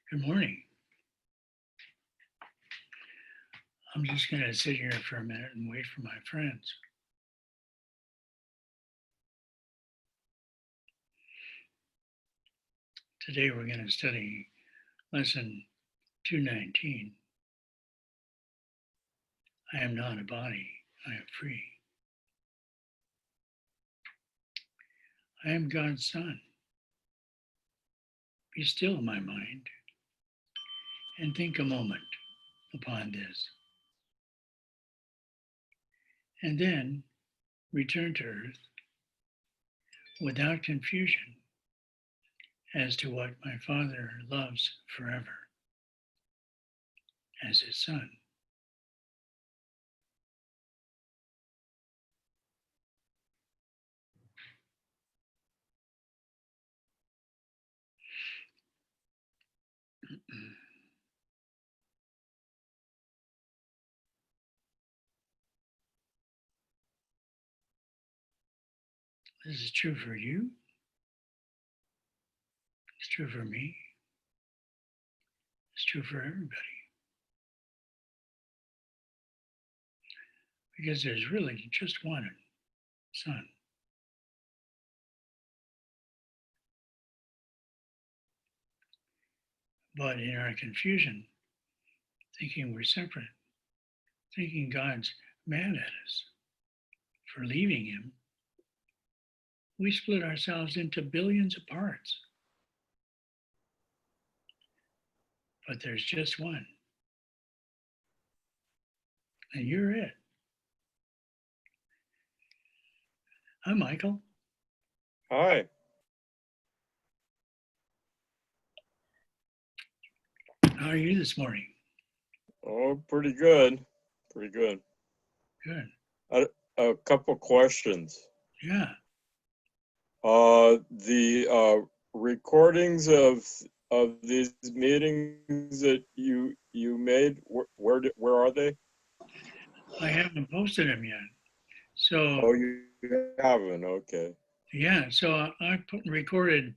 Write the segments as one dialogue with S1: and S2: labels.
S1: Good morning. I'm just going to sit here for a minute and wait for my friends. Today we're going to study lesson 219. I am not a body, I am free. I am God's son. Be still, my mind, and think a moment upon this. And then return to earth without confusion as to what my Father loves forever as his son. This is true for you. It's true for me. It's true for everybody. Because there's really just one son. But in our confusion, thinking we're separate, thinking God's mad at us for leaving him, we split ourselves into billions of parts. But there's just one. And you're it. Hi, Michael.
S2: Hi.
S1: How are you this morning?
S2: Oh, pretty good. Pretty good.
S1: Good.
S2: A couple questions.
S1: Yeah.
S2: The recordings of these meetings that you made, where are they?
S1: I haven't posted them yet. So,
S2: Oh, you haven't. Okay.
S1: yeah. So I recorded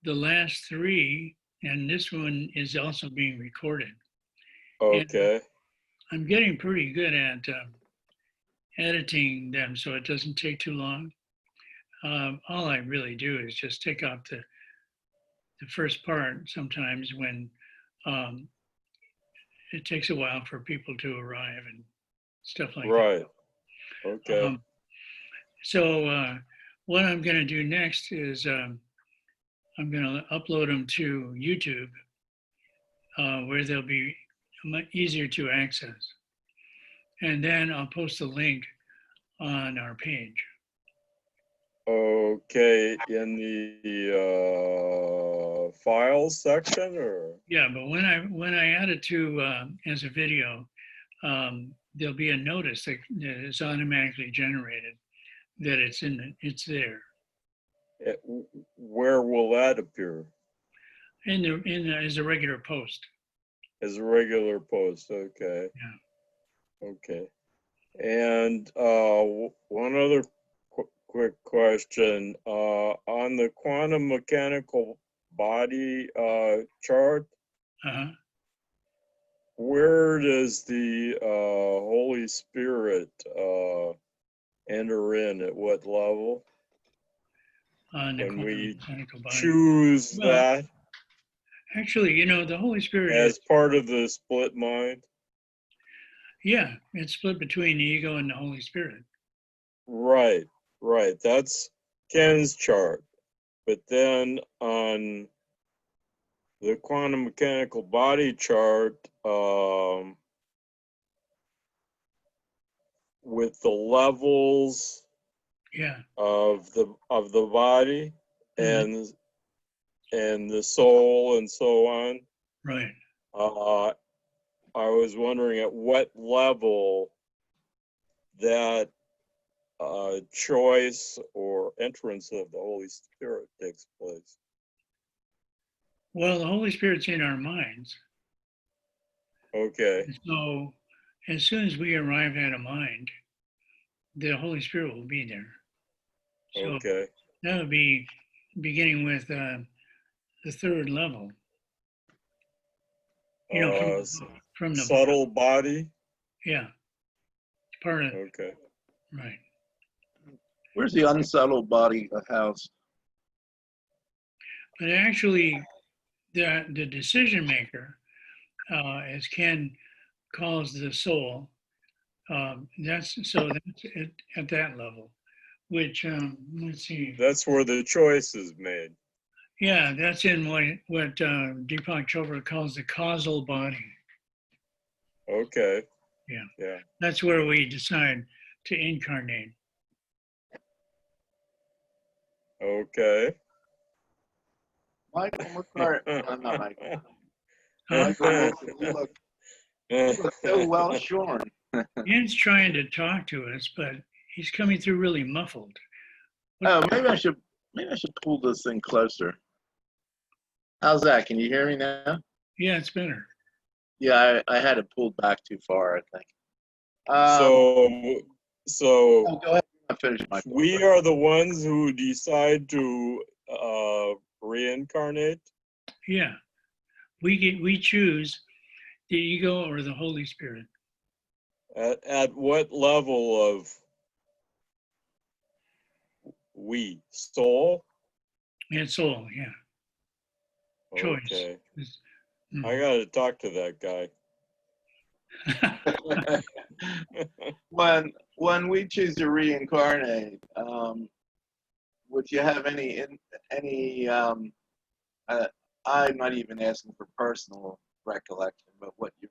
S1: the last three, and this one is also being recorded. And
S2: Okay.
S1: I'm getting pretty good at editing them so it doesn't take too long. All I really do is just take out the first part sometimes when um, it takes a while for people to arrive and stuff like
S2: Right.
S1: that.
S2: Okay.
S1: So what I'm going to do next is I'm going to upload them to YouTube where they'll be much easier to access. And then I'll post a link on our page.
S2: Okay. In the files section, or?
S1: Yeah, but when I add it to as a video, there'll be a notice that is automatically generated that it's there
S2: Where will that appear?
S1: as a regular post.
S2: As a regular post. Okay.
S1: Yeah.
S2: Okay. And one other quick question. On the quantum mechanical body chart,
S1: Uh-huh.
S2: where does the Holy Spirit enter in? At what level?
S1: On the
S2: When
S1: quantum
S2: we
S1: mechanical body.
S2: choose
S1: Well,
S2: that
S1: actually, the Holy Spirit is,
S2: as part of the split mind?
S1: yeah, it's split between the ego and the Holy Spirit.
S2: Right, right. That's Ken's chart. But then on the quantum mechanical body chart, with the levels
S1: Yeah.
S2: of the body
S1: Mhm.
S2: and the soul and so on,
S1: Right.
S2: uh, I was wondering at what level that choice or entrance of the Holy Spirit takes place.
S1: Well, the Holy Spirit's in our minds.
S2: Okay.
S1: So as soon as we arrive at a mind, the Holy Spirit will be there. So
S2: Okay.
S1: that would be beginning with the third level. You know,
S2: S-
S1: from the bottom.
S2: subtle body.
S1: Yeah, part of
S2: Okay.
S1: right.
S3: Where's the unsettled body house?
S1: But actually, the decision maker, as Ken calls the soul, that's at that level. Which let's see.
S2: That's where the choice is made.
S1: Yeah, that's in what Deepak Chopra calls the causal body.
S2: Okay.
S1: Yeah.
S2: Yeah.
S1: That's where we decide to incarnate.
S3: Michael
S2: Okay.
S3: McCartney. No, not Michael.
S1: Huh?
S3: Michael Wilson, you look so well shorn.
S1: Ken's trying to talk to us, but he's coming through really muffled.
S3: Oh, maybe I should pull this thing closer. How's that? Can you hear me now?
S1: Yeah, it's better.
S3: Yeah, I had it pulled back too far, I think.
S2: So
S3: Oh, go ahead. I'll finish my point.
S2: we are the ones who decide to reincarnate.
S1: Yeah, we choose the ego or the Holy Spirit.
S2: At what level of we? Soul?
S1: And soul, yeah. Choice.
S2: Okay.
S1: Mm.
S2: I got to talk to that guy.
S3: When we choose to reincarnate, would you have any I'm not even asking for personal recollection, but what you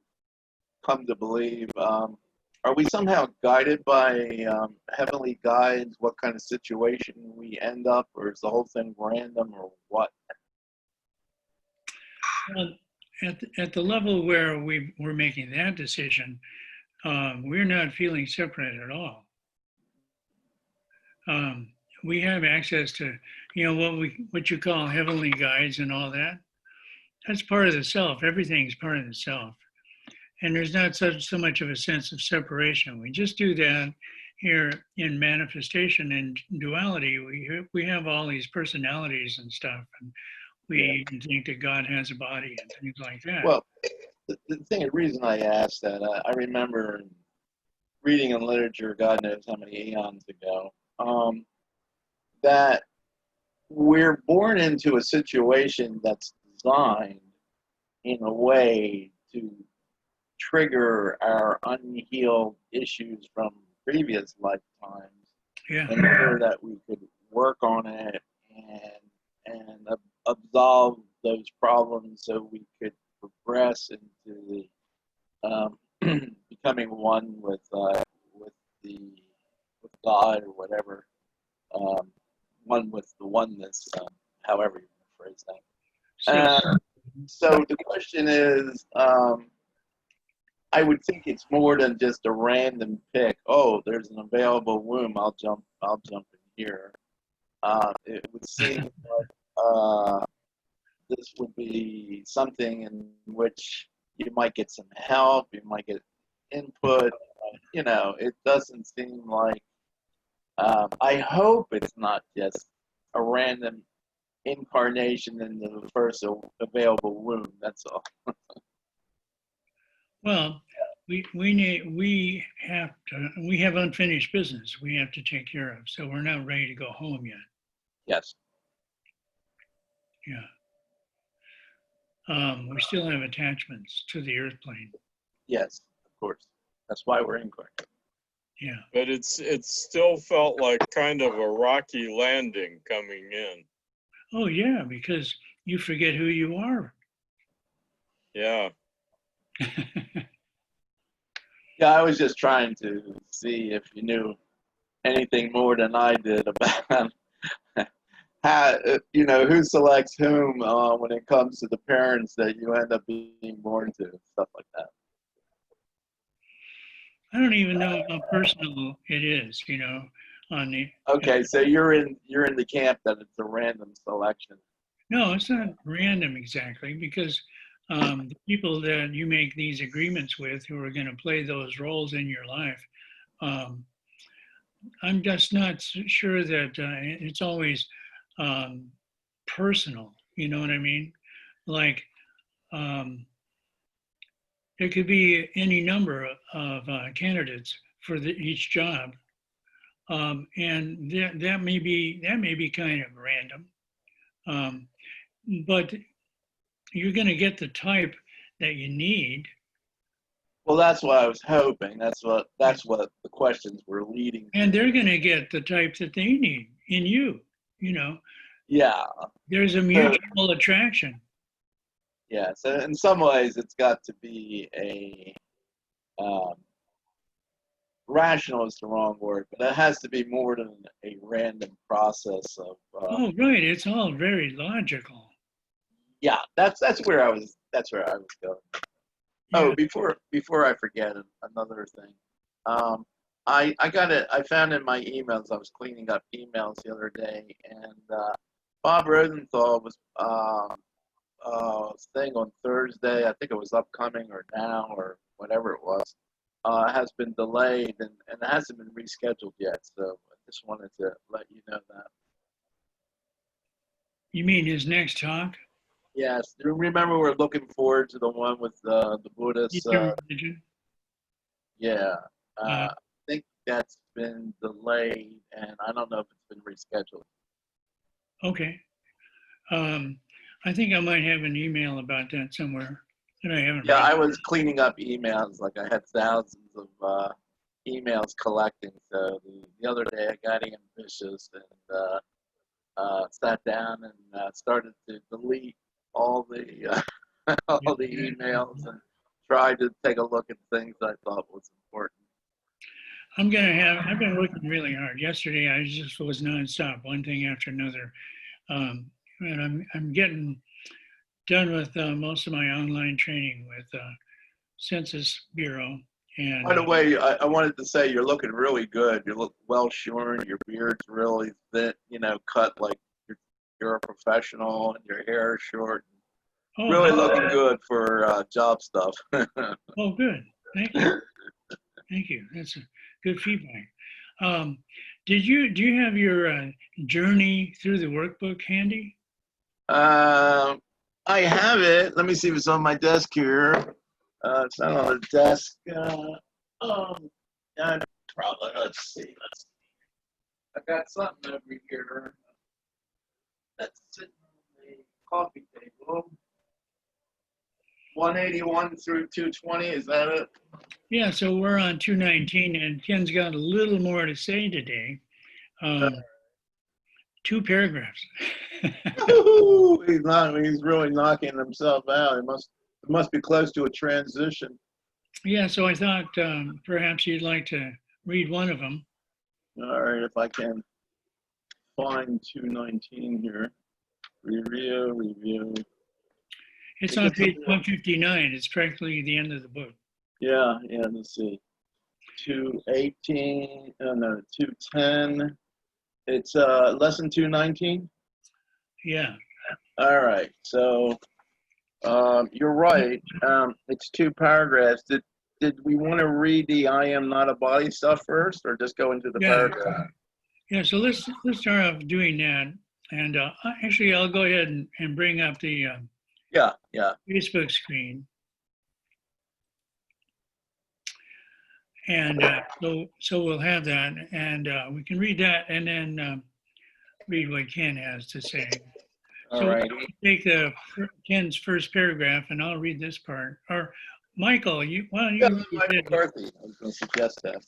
S3: come to believe, are we somehow guided by heavenly guides, what kind of situation we end up, or is the whole thing random, or what?
S1: Well, at the level where we're making that decision, we're not feeling separate at all. We have access to, what you call heavenly guides and all that. That's part of the self. Everything's part of the self, and there's not so much of a sense of separation. We just do that here in manifestation and duality. We have all these personalities and stuff, and we think that God has a body and things like that.
S3: Well, the reason I asked that, I remember reading in literature, God knows how many eons ago, that we're born into a situation that's designed in a way to trigger our unhealed issues from previous lifetimes
S1: Yeah.
S3: in order that we could work on it and absolve those problems so we could progress into the becoming one with God or whatever, one with the oneness, however you want to phrase that. So the question is, I would think it's more than just a random pick. Oh, there's an available womb. I'll jump in here. It would seem like this would be something in which you might get some help. You might get input. It doesn't seem like. I hope it's not just a random incarnation in the first available womb. That's all.
S1: Well, we have unfinished business we have to take care of, so we're not ready to go home yet.
S3: Yes.
S1: Yeah. We still have attachments to the earth plane.
S3: Yes, of course. That's why we're incarnate.
S1: Yeah.
S2: But it still felt like kind of a rocky landing coming in.
S1: Oh yeah, because you forget who you are.
S2: Yeah.
S3: Yeah, I was just trying to see if you knew anything more than I did about how, who selects whom when it comes to the parents that you end up being born to, stuff like that.
S1: I don't even know how personal it is, on the.
S3: Okay, so you're in the camp that it's a random selection.
S1: No, it's not random exactly, because the people that you make these agreements with who are going to play those roles in your life, I'm just not sure that it's always personal. You know what I mean? Like, there could be any number of candidates for each job. And that may be kind of random. Um, but you're going to get the type that you need.
S3: Well, that's what I was hoping. That's what the questions were leading to.
S1: And they're going to get the type that they need in you. You know,
S3: Yeah.
S1: there's a mutual attraction.
S3: Yeah. So in some ways, it's got to be a rational is the wrong word, but it has to be more than a random process of.
S1: Oh, right. It's all very logical.
S3: Yeah, that's where I was. That's where I was going.
S1: Yeah.
S3: Oh, before I forget another thing, I got it. I found in my emails. I was cleaning up emails the other day, and Bob Rosenthal was thing on Thursday. I think it was upcoming or now or whatever it was. Has been delayed and it hasn't been rescheduled yet. So I just wanted to let you know that.
S1: You mean his next talk?
S3: Yes. Remember, we're looking forward to the one with the Buddhist.
S1: Eastern religion?
S3: Yeah. I think that's been delayed, and I don't know if it's been rescheduled.
S1: Okay. I think I might have an email about that somewhere that I haven't
S3: Yeah,
S1: read.
S3: I was cleaning up emails. Like I had thousands of emails collecting. So the other day I got ambitious and sat down and started to delete all the all the emails and tried to take a look at things I thought was important.
S1: I've been working really hard. Yesterday I just was nonstop, one thing after another. And I'm getting done with most of my online training with Census Bureau. And
S3: By the way, I wanted to say you're looking really good. You look well shorn. Your beard's really thin, cut like you're a professional, and your hair is short.
S1: oh,
S3: Really looking good for job stuff.
S1: oh, good. Thank you. Thank you. That's good feedback. Do you have your journey through the workbook handy?
S3: I have it. Let me see if it's on my desk here. It's not on the desk. Probably. Let's see. I got something over here. That's sitting on the coffee table. 181 through 220. Is that it?
S1: Yeah. So we're on 219, and Ken's got a little more to say today. 2 paragraphs.
S3: He's really knocking himself out. It must be close to a transition.
S1: Yeah, so I thought perhaps you'd like to read one of them.
S3: All right, if I can find 219 here. Review.
S1: It's on page 159. It's practically the end of the book.
S3: Yeah, let's see. 218, no, 210. It's lesson 219?
S1: Yeah.
S3: All right, so you're right. It's 2 paragraphs. Did we want to read the I am not a body stuff first, or just go into the paragraph?
S1: Yeah, so let's start off doing that. And actually, I'll go ahead and bring up the
S3: Yeah.
S1: Facebook screen. And so we'll have that, and we can read that, and then read what Ken has to say.
S3: All right.
S1: So take Ken's first paragraph, and I'll read this part. Or Michael, why don't you?
S3: Mike McCarthy. I was going to suggest that.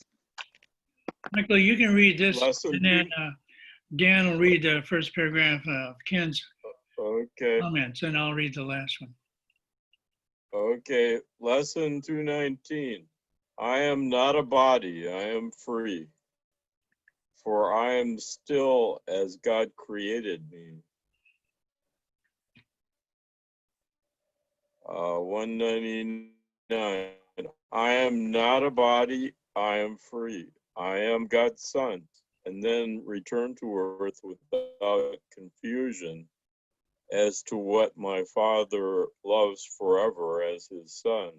S1: Michael, you can read this,
S2: Lesson
S1: and then Dan will read the first paragraph of Ken's comments, and I'll read the last one.
S2: Okay, lesson 219. I am not a body, I am free. For I am still as God created me. 199. I am not a body, I am free. I am God's son. And then return to earth without confusion as to what my Father loves forever as his son.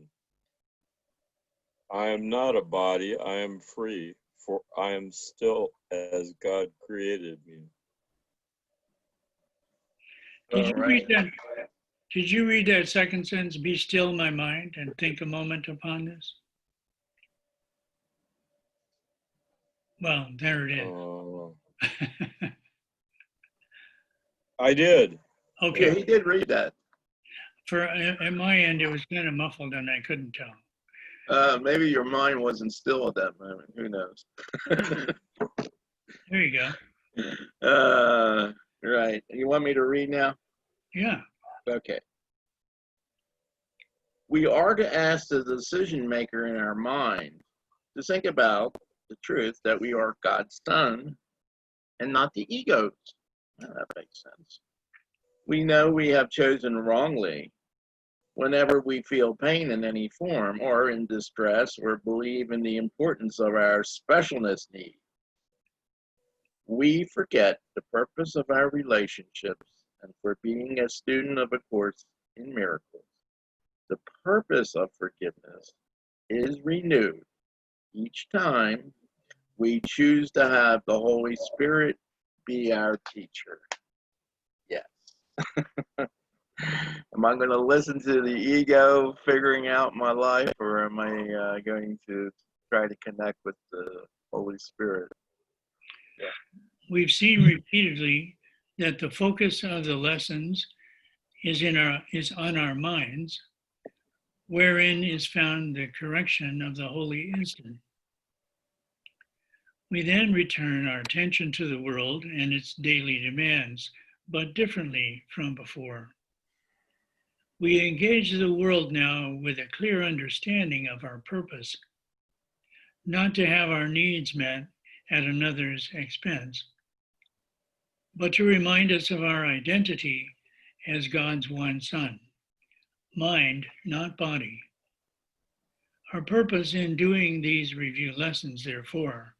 S2: I am not a body, I am free, for I am still as God created me.
S1: Did you read that? Did you read that second sentence? Be still, my mind, and think a moment upon this. Well, there it is.
S2: I did.
S1: Okay.
S3: Yeah, he did read that.
S1: At my end, it was kind of muffled and I couldn't tell.
S3: Maybe your mind wasn't still at that moment. Who knows?
S1: There you go.
S3: Right. You want me to read now?
S1: Yeah.
S3: Okay. We are to ask the decision maker in our mind to think about the truth that we are God's son and not the egos. Well, that makes sense. We know we have chosen wrongly whenever we feel pain in any form or in distress or believe in the importance of our specialness need. We forget the purpose of our relationships and for being a student of a course in miracles. The purpose of forgiveness is renewed each time we choose to have the Holy Spirit be our teacher. Yes. Am I going to listen to the ego figuring out my life, or am I going to try to connect with the Holy Spirit?
S1: Yeah. We've seen repeatedly that the focus of the lessons is on our minds, wherein is found the correction of the holy instant. We then return our attention to the world and its daily demands, but differently from before. We engage the world now with a clear understanding of our purpose, not to have our needs met at another's expense, but to remind us of our identity as God's one Son, mind, not body. Our purpose in doing these review lessons, therefore,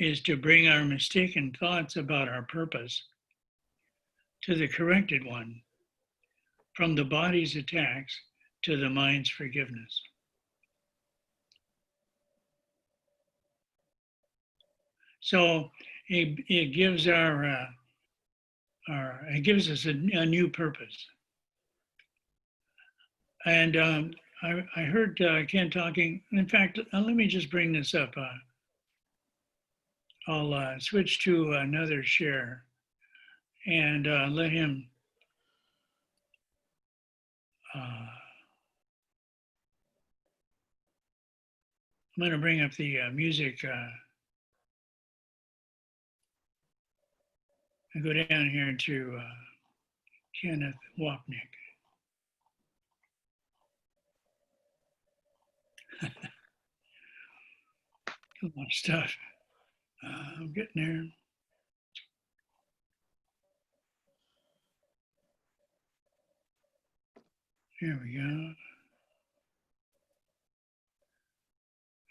S1: is to bring our mistaken thoughts about our purpose to the corrected one, from the body's attacks to the mind's forgiveness. So it gives it gives us a new purpose. And I heard Ken talking. In fact, let me just bring this up. I'll switch to another share and let him. I'm going to bring up the music. I go down here to Kenneth Wapnick. A lot of stuff. I'm getting there. Here we go.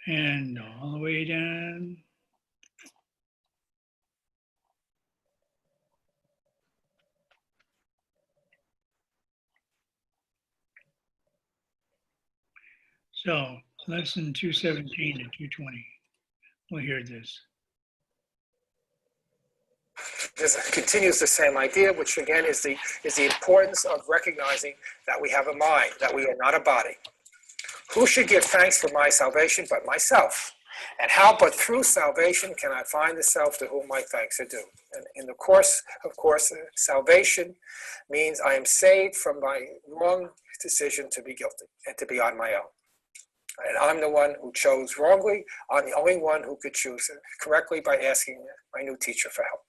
S1: And all the way down. So lesson 217 to 220. We'll hear this.
S4: This continues the same idea, which again is the importance of recognizing that we have a mind, that we are not a body. Who should give thanks for my salvation but myself? And how but through salvation can I find the self to whom my thanks are due? And in the course, of course, salvation means I am saved from my wrong decision to be guilty and to be on my own. And I'm the one who chose wrongly. I'm the only one who could choose correctly by asking my new teacher for help.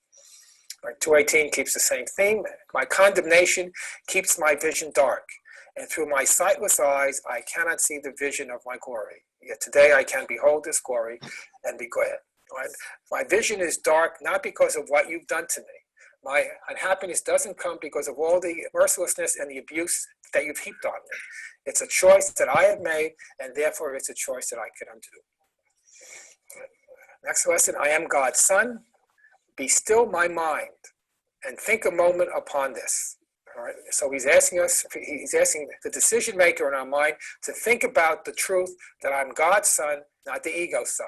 S4: 218 keeps the same theme. My condemnation keeps my vision dark, and through my sightless eyes, I cannot see the vision of my glory. Yet today I can behold this glory and be glad. Right? My vision is dark not because of what you've done to me. My unhappiness doesn't come because of all the mercilessness and the abuse that you've heaped on me. It's a choice that I have made, and therefore it's a choice that I can undo. Next lesson, I am God's son. Be still my mind and think a moment upon this. All right. So he's asking the decision maker in our mind to think about the truth that I'm God's son, not the ego's son.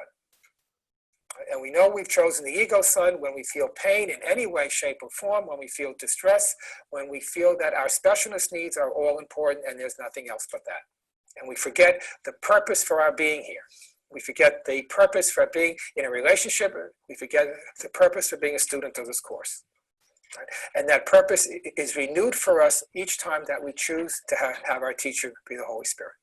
S4: And we know we've chosen the ego son when we feel pain in any way, shape, or form, when we feel distress, when we feel that our specialist needs are all important and there's nothing else but that. And we forget the purpose for our being here. We forget the purpose for being in a relationship. We forget the purpose for being a student of this course. Right? And that purpose is renewed for us each time that we choose to have our teacher be the Holy Spirit.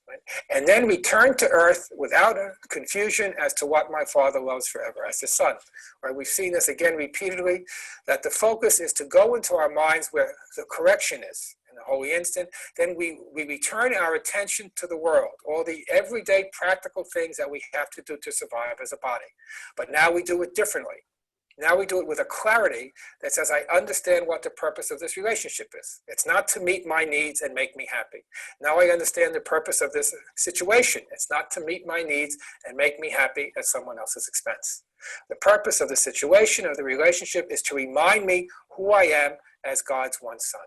S4: Right? And then we turn to earth without a confusion as to what my Father loves forever as the Son. Right? We've seen this again repeatedly, that the focus is to go into our minds where the correction is. In the holy instant, then we return our attention to the world, all the everyday practical things that we have to do to survive as a body. But now we do it differently. Now we do it with a clarity that says, I understand what the purpose of this relationship is. It's not to meet my needs and make me happy. Now I understand the purpose of this situation. It's not to meet my needs and make me happy at someone else's expense. The purpose of the situation, of the relationship, is to remind me who I am as God's one son.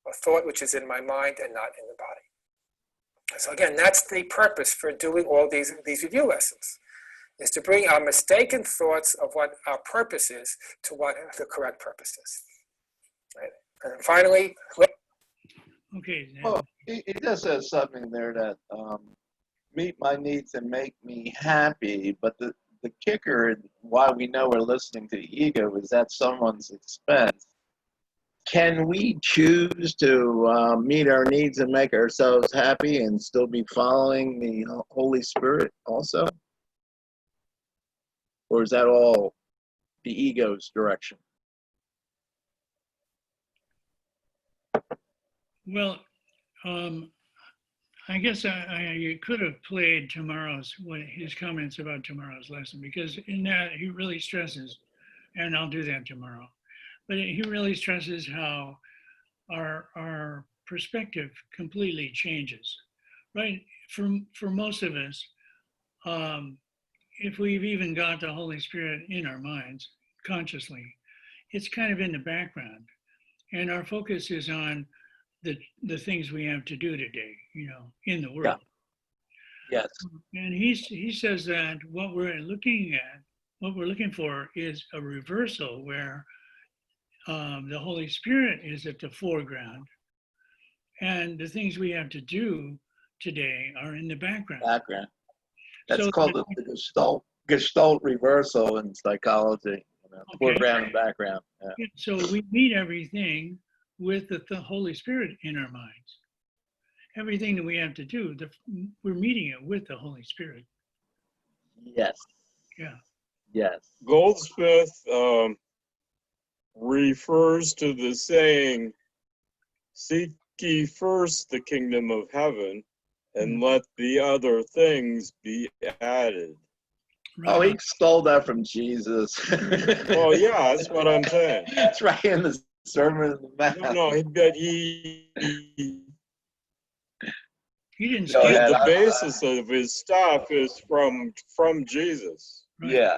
S4: A thought which is in my mind and not in the body. So again, that's the purpose for doing all these review lessons, is to bring our mistaken thoughts of what our purpose is to what the correct purpose is. Right? And finally,
S1: Okay.
S3: Well, it just says something there that meet my needs and make me happy, but the kicker, why we know we're listening to ego, is at someone's expense. Can we choose to meet our needs and make ourselves happy and still be following the Holy Spirit also? Or is that all the ego's direction?
S1: Well, I guess you could have played his comments about tomorrow's lesson, because in that he really stresses, and I'll do that tomorrow, but he really stresses how our perspective completely changes, right? For most of us, if we've even got the Holy Spirit in our minds consciously, it's kind of in the background, and our focus is on the things we have to do today, in the world.
S3: Yes.
S1: And he says that what we're looking for is a reversal where the Holy Spirit is at the foreground, and the things we have to do today are in the background.
S3: That's
S1: So
S3: called the Gestalt reversal in psychology.
S1: Okay.
S3: Foreground and background. Yeah.
S1: So we meet everything with the Holy Spirit in our minds. Everything that we have to do, we're meeting it with the Holy Spirit.
S3: Yes.
S1: Yeah.
S3: Yes.
S2: Goldsmith refers to the saying, seek ye first the kingdom of heaven, and let the other things be added.
S1: Right.
S3: Oh, he stole that from Jesus.
S2: Well, yeah, that's what I'm saying.
S3: It's right in the Sermon on the Mount.
S2: No, but he
S1: He didn't
S3: Go
S1: steal
S3: ahead.
S1: it.
S2: the basis of his stuff is from Jesus.
S1: Right.
S3: Yeah.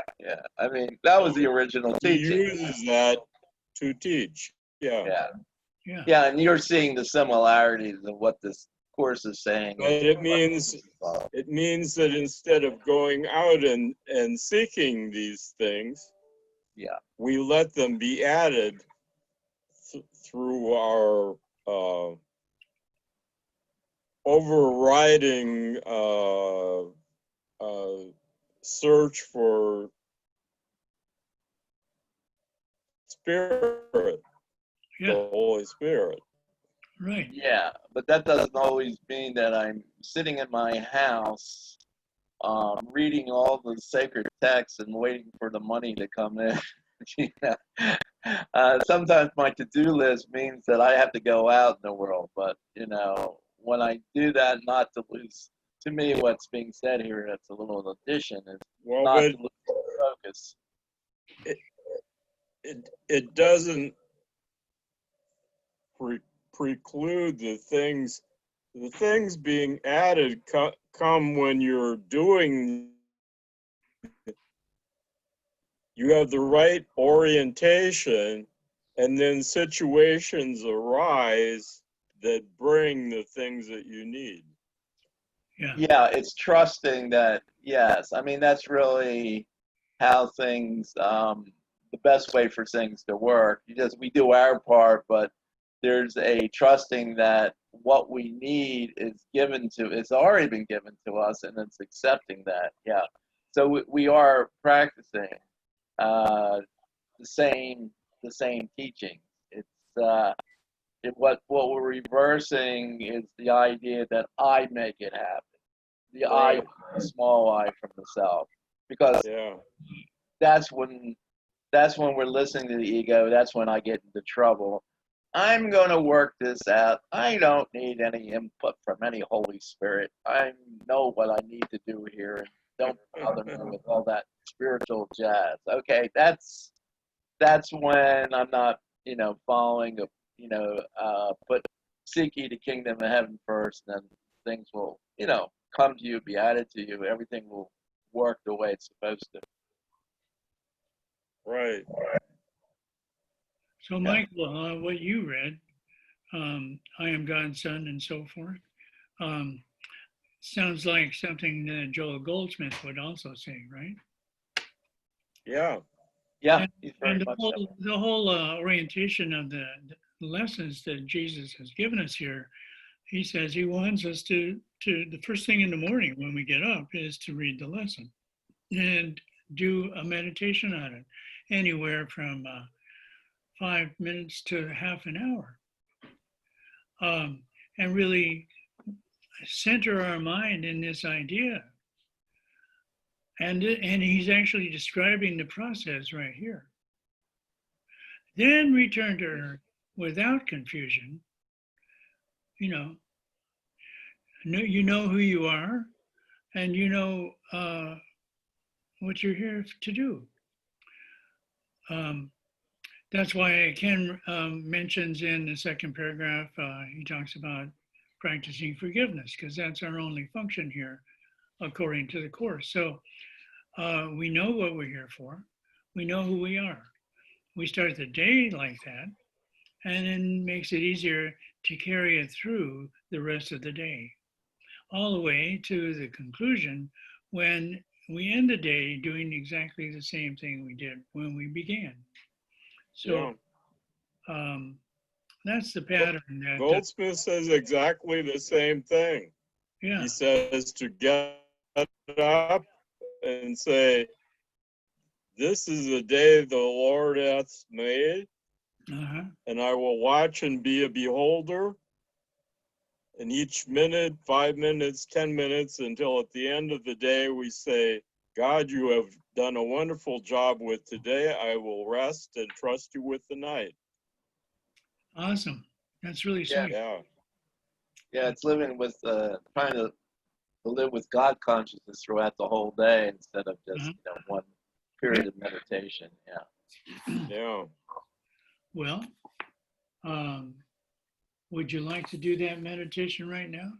S3: I mean, that was the original
S2: He
S3: teaching.
S2: uses that to teach. Yeah.
S3: Yeah, and you're seeing the similarities of what this course is saying.
S2: But it means that instead of going out and seeking these things, we let them be added through our overriding search for Spirit, the Holy Spirit.
S1: Right.
S3: Yeah, but that doesn't always mean that I'm sitting in my house reading all the sacred texts and waiting for the money to come in. Sometimes my to-do list means that I have to go out in the world, but when I do that, not to lose, to me, what's being said here, that's a little addition, is not to lose focus.
S2: It doesn't preclude the things being added come when you're doing, you have the right orientation, and then situations arise that bring the things that you need.
S3: Yeah, it's trusting that, yes. I mean, that's really how things, the best way for things to work. We do our part, but there's a trusting that what we need is it's already been given to us, and it's accepting that. Yeah. So we are practicing the same teaching. It's what we're reversing is the idea that I make it happen. The I,
S2: Right.
S3: the small I from the self, because
S2: Yeah.
S3: that's when we're listening to the ego. That's when I get into trouble. I'm going to work this out. I don't need any input from any Holy Spirit. I know what I need to do here, and don't bother me with all that spiritual jazz. Okay, that's when I'm not, following a, put seek ye the kingdom of heaven first, and then things will, come to you, be added to you. Everything will work the way it's supposed to.
S2: Right.
S1: So, Michael, what you read, I am God's son and so forth, um, sounds like something that Joel Goldsmith would also say, right?
S2: Yeah.
S3: Yeah,
S1: And,
S3: he's very
S1: the
S3: much
S1: whole,
S3: so.
S1: the whole orientation of the lessons that Jesus has given us here, he says he wants us to the first thing in the morning when we get up is to read the lesson and do a meditation on it, anywhere from 5 minutes to half an hour, and really center our mind in this idea. And he's actually describing the process right here. Then return to earth without confusion. You know who you are, and you know what you're here to do. That's why Ken mentions in the second paragraph, he talks about practicing forgiveness, because that's our only function here, according to the Course. So we know what we're here for. We know who we are. We start the day like that, and then makes it easier to carry it through the rest of the day, all the way to the conclusion when we end the day doing exactly the same thing we did when we began. So that's the pattern that,
S2: Goldsmith says exactly the same thing.
S1: yeah.
S2: He says to get up and say, "This is the day the Lord hath made,
S1: Uh-huh.
S2: and I will watch and be a beholder. And each minute, 5 minutes, 10 minutes, until at the end of the day we say, God, you have done a wonderful job with today. I will rest and trust you with the night."
S1: Awesome. That's really
S3: Yeah.
S1: sweet.
S2: Yeah.
S3: Yeah, it's living with trying to live with God consciousness throughout the whole day instead of just one period of meditation. Yeah.
S2: Yeah.
S1: Well, would you like to do that meditation right now?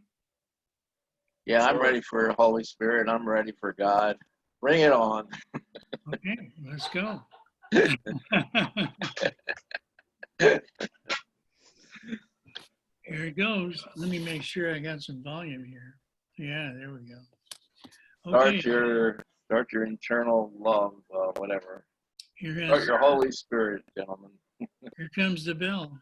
S3: Yeah, I'm
S2: Sure.
S3: ready for Holy Spirit. I'm ready for God. Bring it on.
S1: Okay, let's go. Here it goes. Let me make sure I got some volume here. Yeah, there we go. Okay,
S3: Start your internal love, whatever.
S1: here
S3: Start your Holy Spirit, gentlemen.
S1: comes the bell.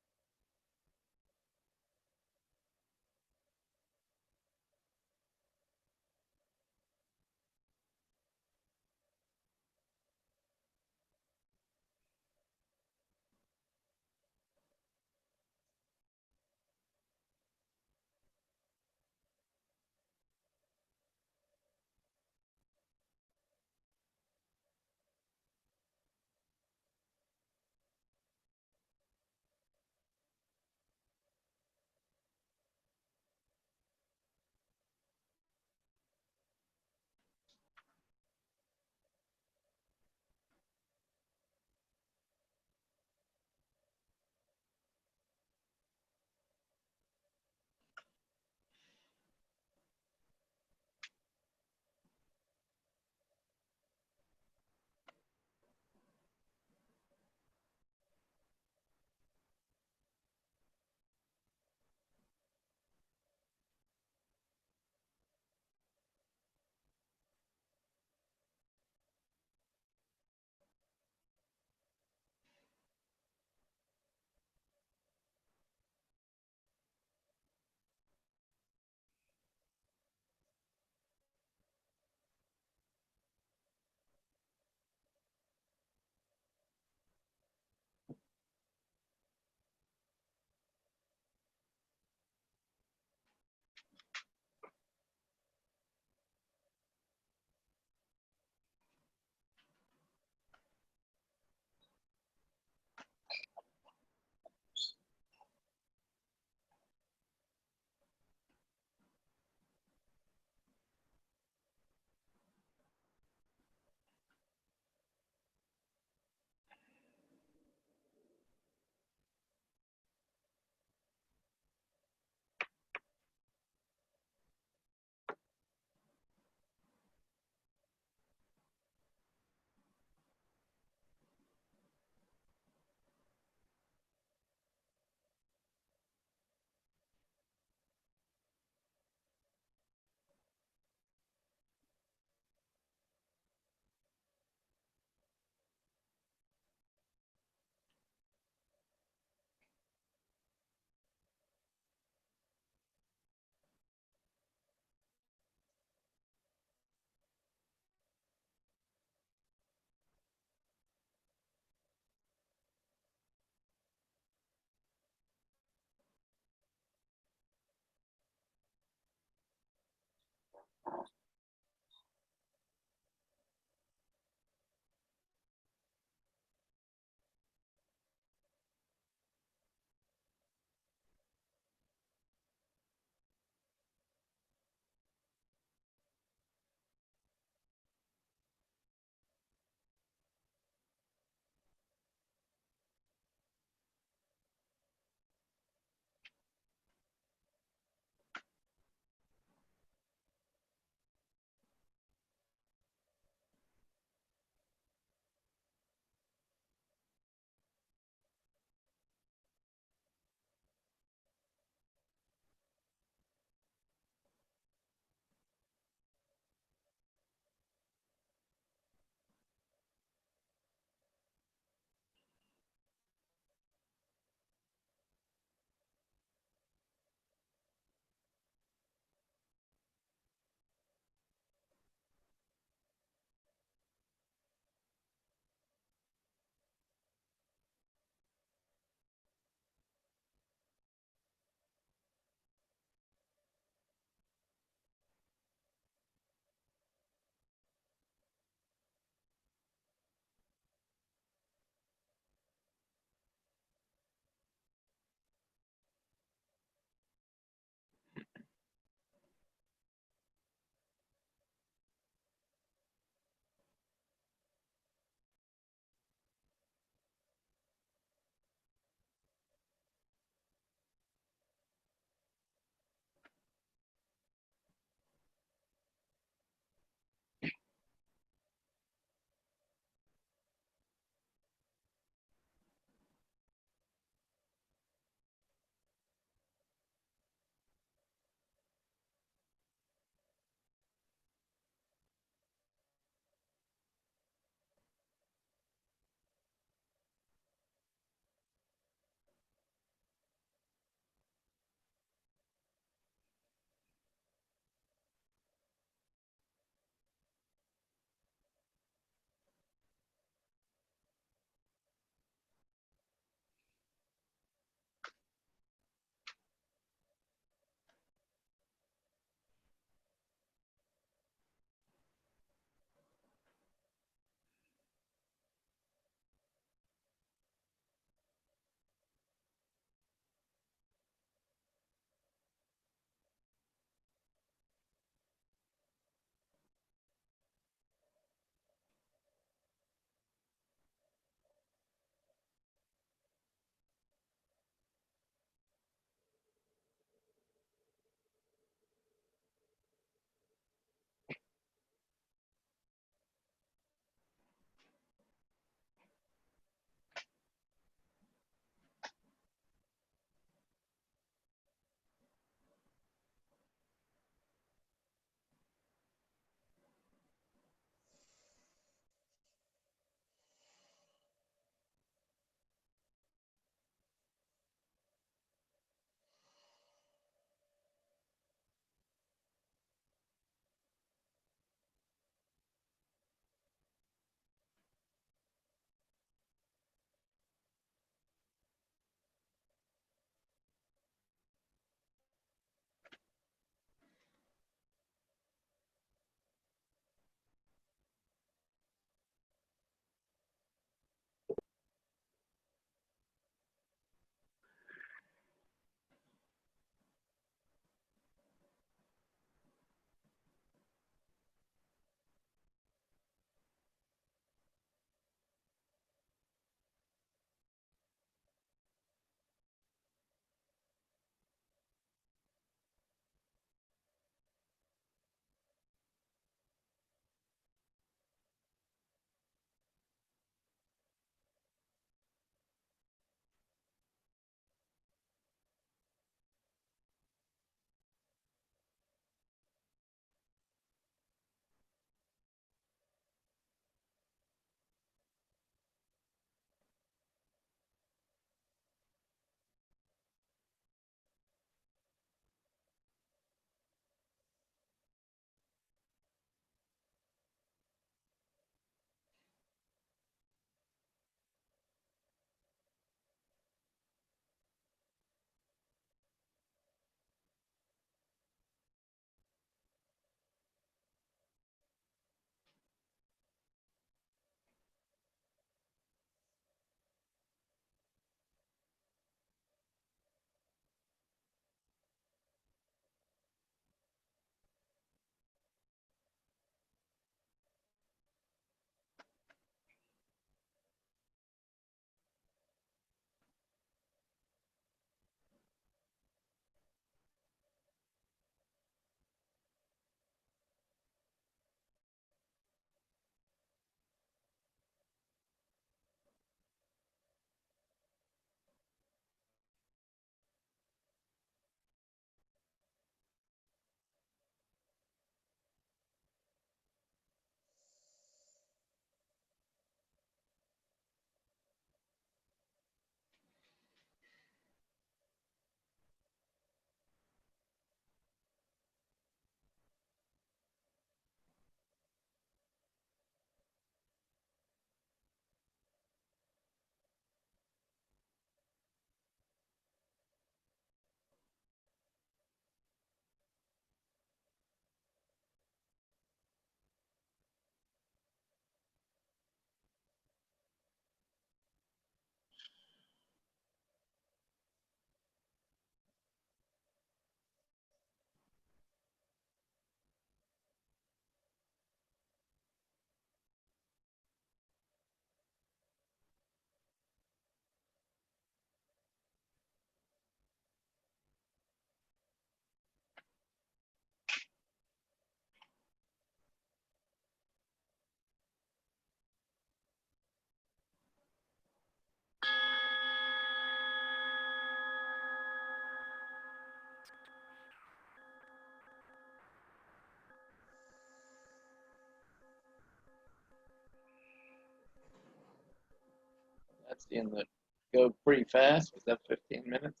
S3: That's the end of it. Go pretty fast. Was that 15 minutes?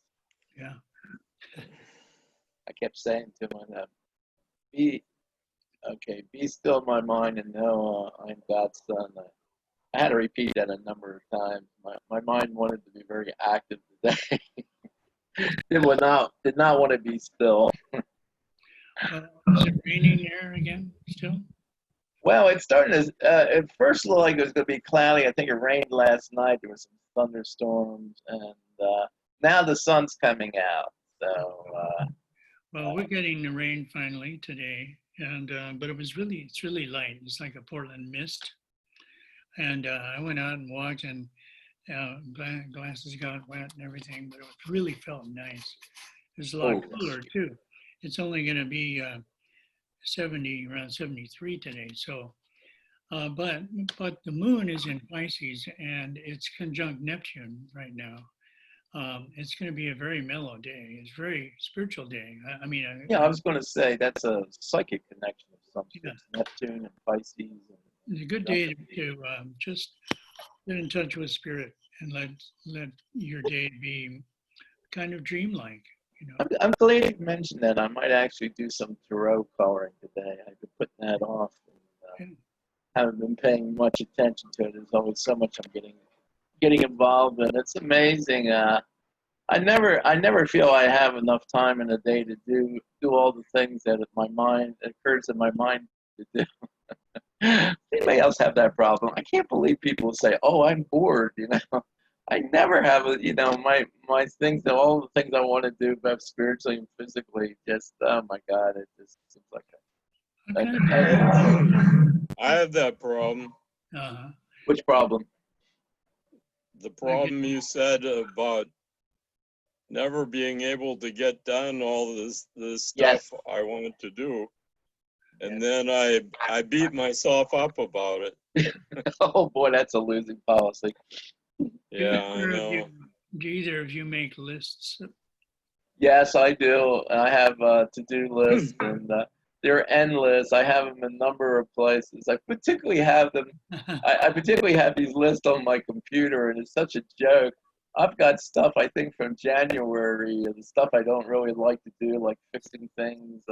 S1: Yeah.
S3: I kept saying to him, be still in my mind and know I'm God's son. I had to repeat that a number of times. My mind wanted to be very active today. Did not want to be still.
S1: Is it raining there again still?
S3: Well, it's starting to. It first looked like it was going to be cloudy. I think it rained last night. There were some thunderstorms, and now the sun's coming out. So.
S1: Well, we're getting the rain finally today, and but it's really light. It's like a Portland mist. And I went out and walked, and glasses got wet and everything, but it really felt nice. It's a lot cooler too. It's only going to be 70, around 73 today. So, but the moon is in Pisces, and it's conjunct Neptune right now. It's going to be a very mellow day. It's a very spiritual day. I mean,
S3: I was going to say that's a psychic connection of some sort.
S1: Yeah.
S3: Neptune and Pisces.
S1: It's a good day to just get in touch with spirit and let your day be kind of dreamlike. You know.
S3: I'm glad you mentioned that. I might actually do some tarot coloring today. I've been putting that off. And, haven't been paying much attention to it. There's always so much I'm getting involved in. It's amazing. I never feel I have enough time in a day to do all the things that occurs in my mind to do. Anybody else have that problem? I can't believe people say, "Oh, I'm bored." You know, I never have. My things, all the things I want to do, both spiritually and physically. Just oh my God, it just seems like
S2: I have that problem.
S3: Which problem?
S2: The problem you said about never being able to get done all this stuff I wanted to do. And then I beat myself up about it.
S3: Oh boy, that's a losing policy.
S2: Yeah, I know.
S1: Do either of you make lists?
S3: Yes, I do. I have to-do lists, and they're endless. I have them in a number of places. I particularly have them. I particularly have these lists on my computer, and it's such a joke. I've got stuff I think from January, and stuff I don't really like to do, like fixing things.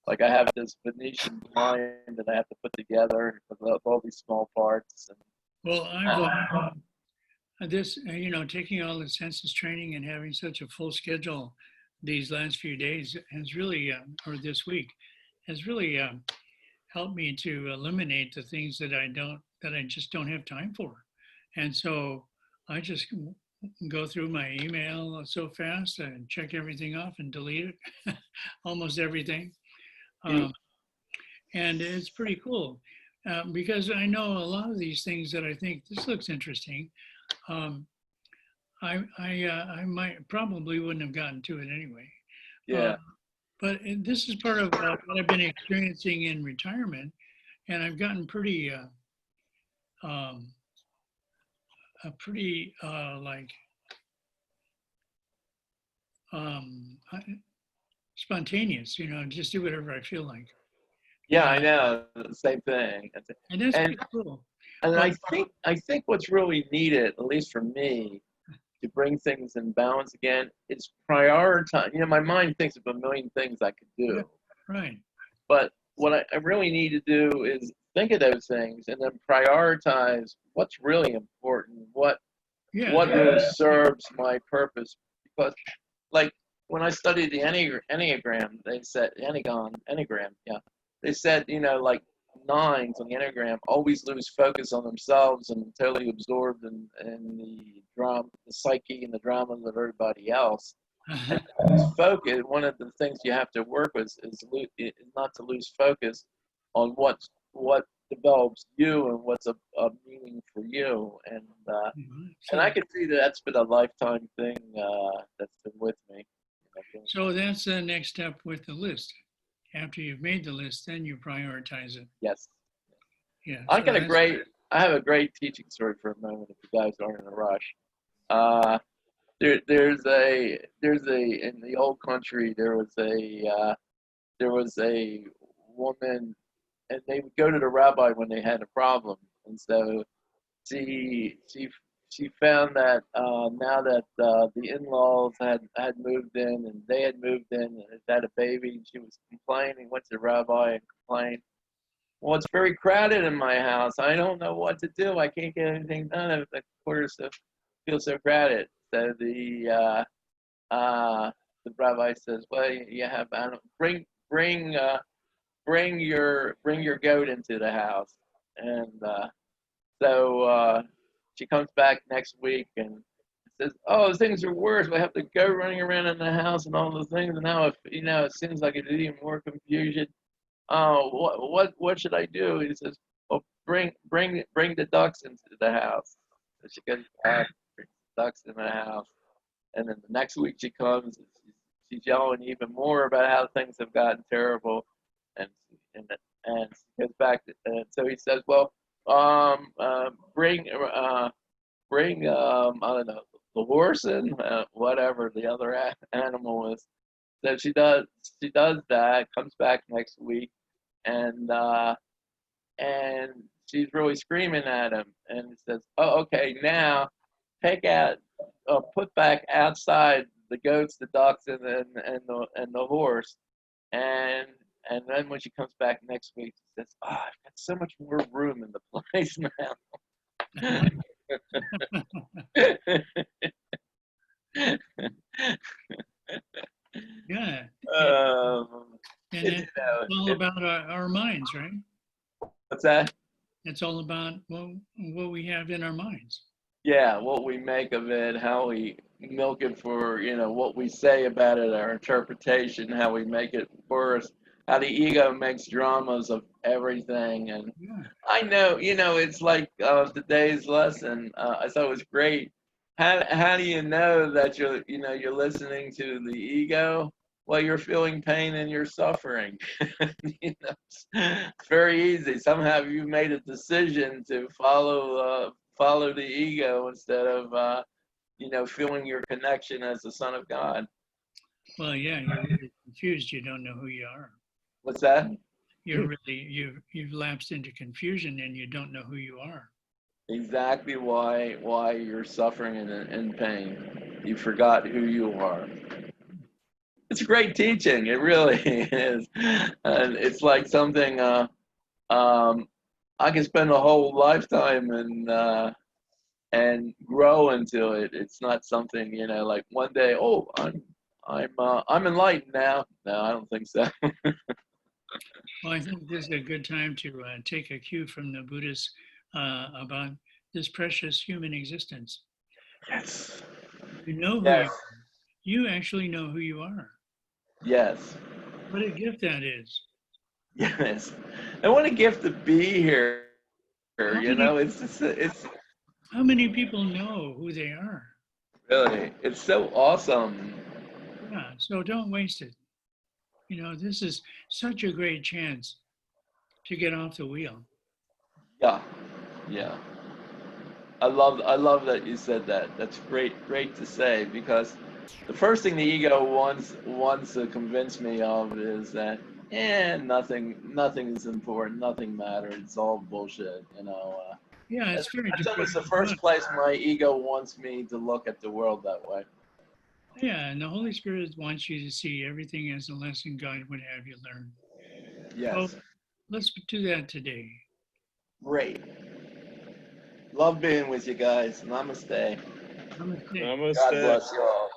S3: Like I have this Venetian blind that I have to put together with all these small parts. And,
S1: well, I've taking all the census training and having such a full schedule these last few days has really, or this week, has really helped me to eliminate the things that I just don't have time for. And so I just go through my email so fast and check everything off and delete it, almost everything. And it's pretty cool because I know a lot of these things that I think this looks interesting. I might probably wouldn't have gotten to it anyway.
S3: Yeah.
S1: But this is part of what I've been experiencing in retirement, and I've gotten pretty spontaneous. Just do whatever I feel like.
S3: Yeah, I know. Same thing.
S1: And that's pretty cool.
S3: And I think what's really needed, at least for me, to bring things in balance again, is prioritize. My mind thinks of a million things I could do.
S1: Right.
S3: But what I really need to do is think of those things and then prioritize what's really important, what really serves my purpose. Because, like, when I studied the Enneagram, they said, Enneagram, they said, like, nines on the Enneagram always lose focus on themselves and totally absorbed in the drama, the psyche and the dramas of everybody else. And lose focus. One of the things you have to work with is not to lose focus on what develops you and what's a meaning for you. And and I can see that's been a lifetime thing that's been with me.
S1: So that's the next step with the list. After you've made the list, then you prioritize it.
S3: Yes.
S1: Yeah.
S3: I have a great teaching story for a moment if you guys aren't in a rush. There's in the old country there was a woman, and they would go to the rabbi when they had a problem, and so she she found that now that the in-laws had moved in and they had moved in and had a baby, and she was complaining, went to the rabbi and complained, well, it's very crowded in my house. I don't know what to do. I can't get anything done. The quarters feel so crowded. So the rabbi says, well, you have bring your goat into the house, and so she comes back next week and says, oh, things are worse. We have to go running around in the house and all those things. And now, if it seems like it's even more confusion. What should I do? He says, well, bring the ducks into the house. So she goes back, brings the ducks in the house, and then the next week she comes. And she's yelling even more about how things have gotten terrible, and she goes back. And so he says, well, bring I don't know, the horse and whatever the other animal is. So she does that, comes back next week, and she's really screaming at him, and says, oh, okay, now put back outside the goats, the ducks, and the horse, and then when she comes back next week, she says, oh, I've got so much more room in the place now.
S1: Yeah. And
S3: it's
S1: all about our minds, right?
S3: what's that?
S1: It's all about what we have in our minds.
S3: Yeah, what we make of it, how we milk it for, what we say about it, our interpretation, how we make it worse, how the ego makes dramas of everything. And
S1: Yeah.
S3: I know, it's like today's lesson. I thought it was great. How do you know that you're listening to the ego? Well, you're feeling pain and you're suffering. It's very easy. Somehow you made a decision to follow the ego instead of feeling your connection as the son of God.
S1: Well, yeah, you're really confused. You don't know who you are.
S3: What's that?
S1: You've lapsed into confusion and you don't know who you are.
S3: Exactly why you're suffering and in pain. You forgot who you are. It's a great teaching. It really is. And it's like something I can spend a whole lifetime and grow into it. It's not something, like one day, oh, I'm enlightened now. No, I don't think so.
S1: Well, I think this is a good time to take a cue from the Buddhists about this precious human existence.
S3: Yes.
S1: You know who
S3: Yes.
S1: you actually know who you are.
S3: Yes.
S1: What a gift that is.
S3: Yes. And what a gift to be here. It's
S1: How many people know who they are?
S3: really, it's so awesome.
S1: Yeah, so don't waste it. This is such a great chance to get off the wheel.
S3: Yeah. Yeah. I love that you said that. That's great to say, because the first thing the ego wants to convince me of is that nothing is important, nothing matters, it's all bullshit.
S1: Yeah, it's very
S3: That's almost the
S1: depressing.
S3: first place my ego wants me to look at the world that way.
S1: Yeah, and the Holy Spirit wants you to see everything as a lesson God would have you learn.
S3: Yes.
S1: So let's do that today.
S3: Great. Love being with you guys. Namaste.
S1: Namaste.
S3: God
S2: Namaste.
S3: bless you all.